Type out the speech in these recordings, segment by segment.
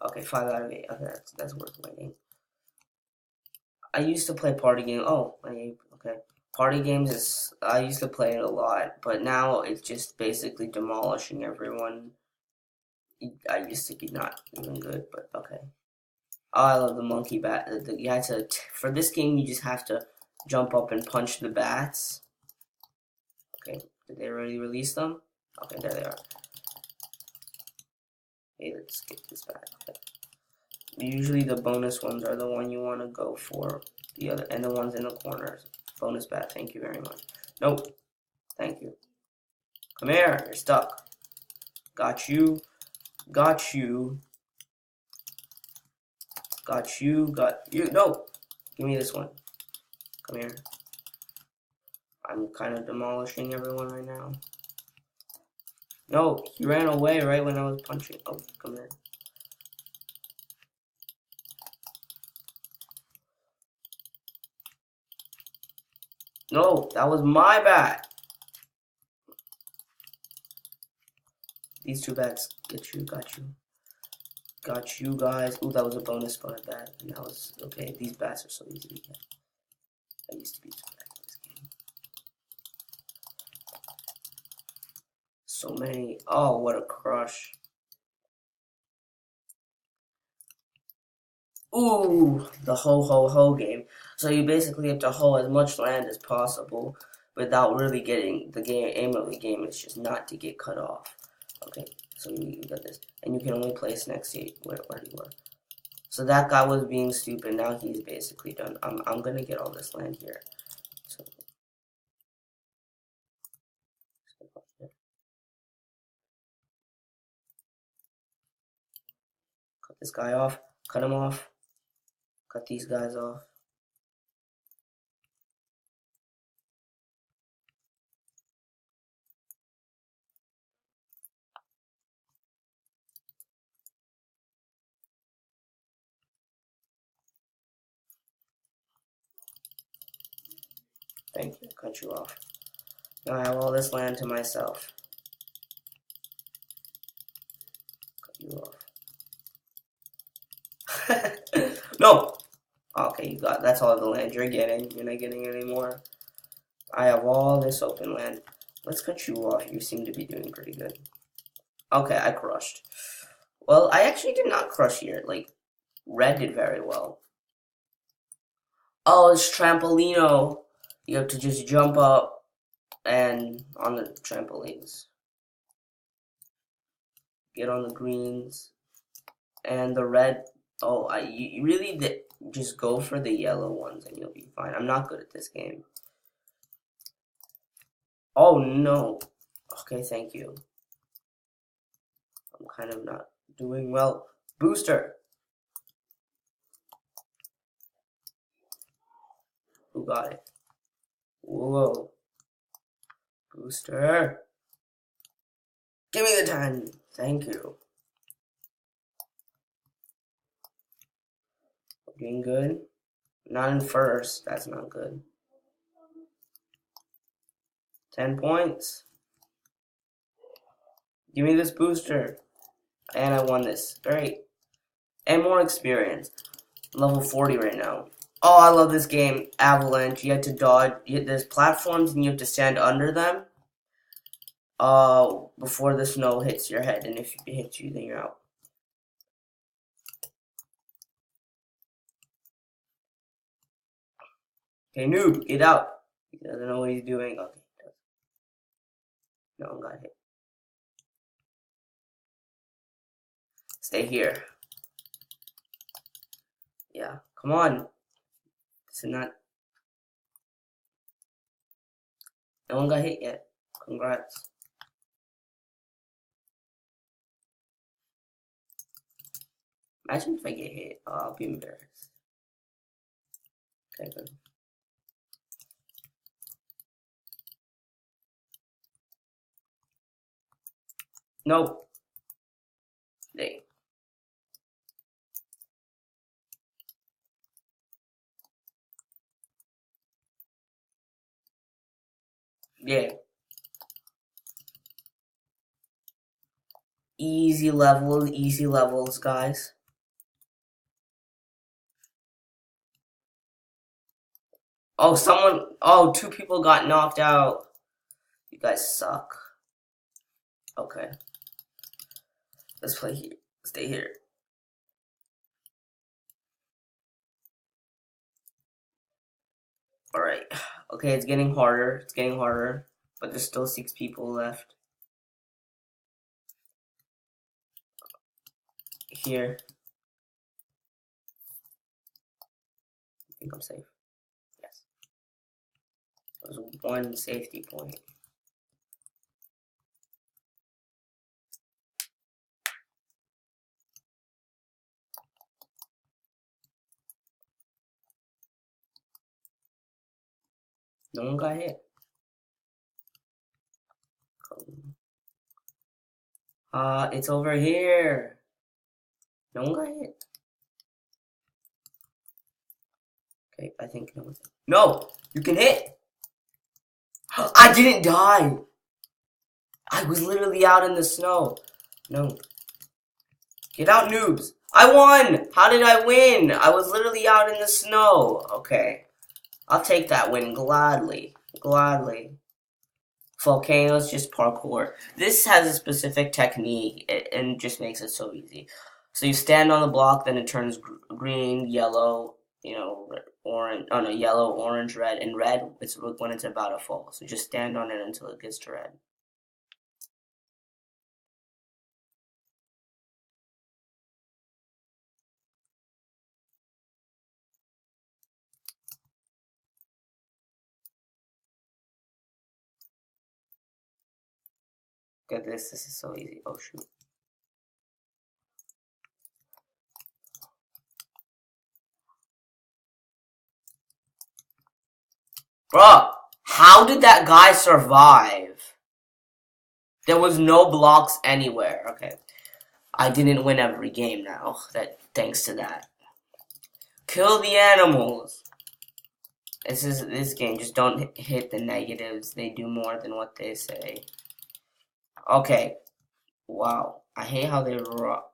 Okay, 5 out of 8. Okay, that's worth winning. I used to play party game. Oh, okay. Party games is I used to play it a lot, but now it's just basically demolishing everyone. I used to be not even good, but okay. Oh, I love the monkey bat. You had to for this game. You just have to jump up and punch the bats. Okay, did they already release them? Okay, there they are. Okay, let's get this back. Okay. Usually the bonus ones are the one you want to go for. The other and the ones in the corners. Bonus bat. Thank you very much. Nope. Thank you. Come here. You're stuck. Got you. Got you. Got you. Got you. No. Give me this one. Come here. I'm kind of demolishing everyone right now. No, he ran away right when I was punching. Oh, come here. No, that was my bat. These two bats get you, got you. Got you guys. Ooh, that was a bonus bat. And that was okay. These bats are so easy to get. I used to be too bad at this game. So many. Oh, what a crush. Ooh, the ho game. So you basically have to hoe as much land as possible without really getting the aim of the game is just not to get cut off. Okay, so you got this. And you can only place next to where you were. So that guy was being stupid, now he's basically done. I'm gonna get all this land here. So cut this guy off, cut him off, cut these guys off. Thank you, cut you off. Now I have all this land to myself. Cut you off. No! Okay, you got that's all the land you're getting. You're not getting any more. I have all this open land. Let's cut you off. You seem to be doing pretty good. Okay, I crushed. Well, I actually did not crush here. Like, red did very well. Oh, it's trampolino. You have to just jump up and on the trampolines. Get on the greens. And the red. Oh, you really just go for the yellow ones and you'll be fine. I'm not good at this game. Oh, no. Okay, thank you. I'm kind of not doing well. Booster. Who got it? Whoa. Booster. Give me the 10. Thank you. Doing good. Not in first. That's not good. 10 points. Give me this booster. And I won this. Great. And more experience. Level 40 right now. Oh, I love this game. Avalanche. You have to dodge. There's platforms and you have to stand under them. Before the snow hits your head. And if it hits you, then you're out. Okay, noob, get out. He doesn't know what he's doing. Okay, he does. No one got hit. Stay here. Yeah, come on. This is not. No one got hit yet. Congrats. Imagine if I get hit. Oh, I'll be embarrassed. Okay, good. Nope. Dang. Yeah. Easy levels, guys. Oh, someone. Oh, two people got knocked out. You guys suck. Okay, let's play here. Stay here. All right. Okay, it's getting harder. It's getting harder, but there's still 6 people left. Here. I think I'm safe. Yes. There's one safety point. No one got hit. It's over here. No one got hit. Okay, I think no one. No, you can hit. I didn't die. I was literally out in the snow. No. Get out, noobs. I won. How did I win? I was literally out in the snow. Okay. I'll take that win gladly. Gladly. Volcanoes, just parkour. This has a specific technique and just makes it so easy. So you stand on the block, then it turns green, yellow, orange. Oh no, yellow, orange, red, and red. It's when it's about to fall. So just stand on it until it gets to red. Look at this. This is so easy. Oh shoot. Bruh, how did that guy survive? There was no blocks anywhere. Okay. I didn't win every game now. Thanks to that. Kill the animals. This game. Just don't hit the negatives. They do more than what they say. Okay. Wow. I hate how they rock.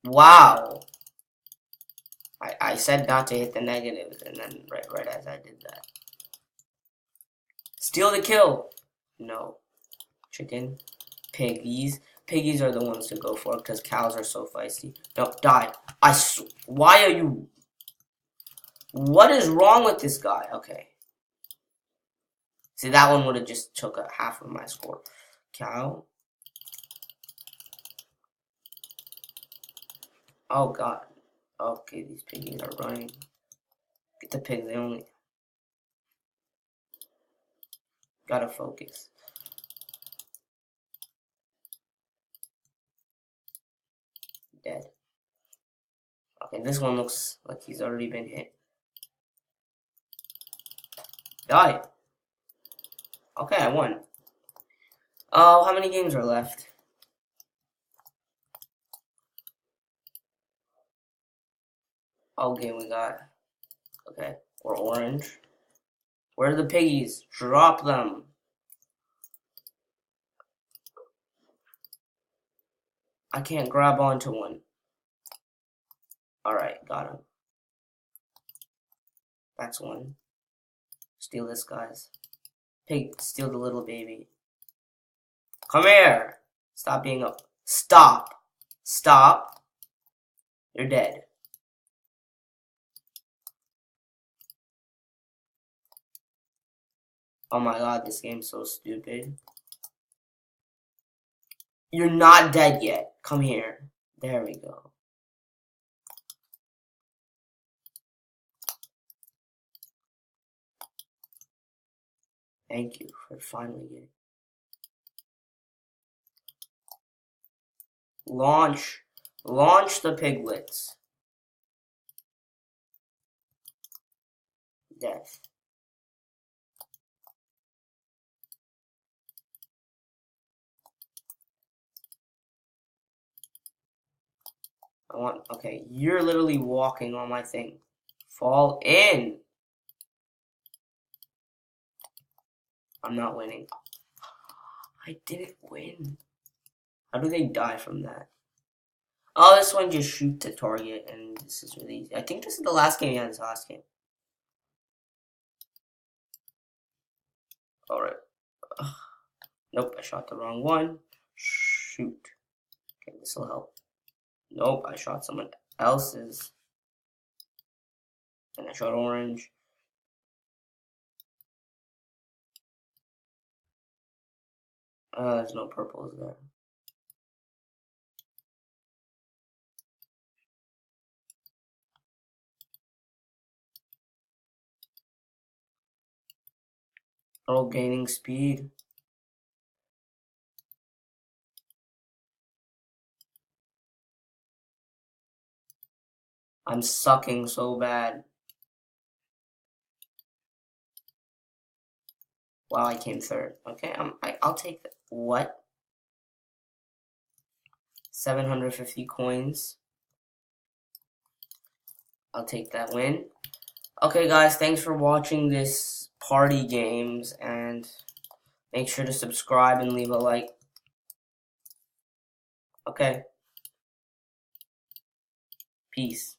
Wow. I said not to hit the negatives, and then right as I did that. Steal the kill. No. Chicken. Piggies. Piggies are the ones to go for because cows are so feisty. No, die. Why are you... What is wrong with this guy? Okay. See, that one would have just took half of my score. Cow. Oh, God. Okay, these piggies are running. Get the pigs, they only... Gotta focus. Dead. Okay, this one looks like he's already been hit. Die. Okay, I won. Oh, how many games are left? Okay, we got... Okay, we're orange. Where are the piggies? Drop them. I can't grab onto one. Alright, got him. That's one. Steal this, guys. Pig, steal the little baby. Come here! Stop being up. Stop! Stop! You're dead. Oh my god, this game's so stupid. You're not dead yet. Come here. There we go. Thank you for finally getting. Launch. Launch the piglets. Death. Okay, you're literally walking on my thing. Fall in. I'm not winning. I didn't win. How do they die from that? Oh, this one just shoot the target, and this is really easy. I think this is the last game. Yeah, this last game. Alright. Nope, I shot the wrong one. Shoot. Okay, this will help. Nope, I shot someone else's. And I shot orange. There's no purples there. Oh, gaining speed. I'm sucking so bad. Wow, I came third. Okay, I'll take that. What? 750 coins. I'll take that win. Okay, guys, thanks for watching this party games, and make sure to subscribe and leave a like. Okay. Peace.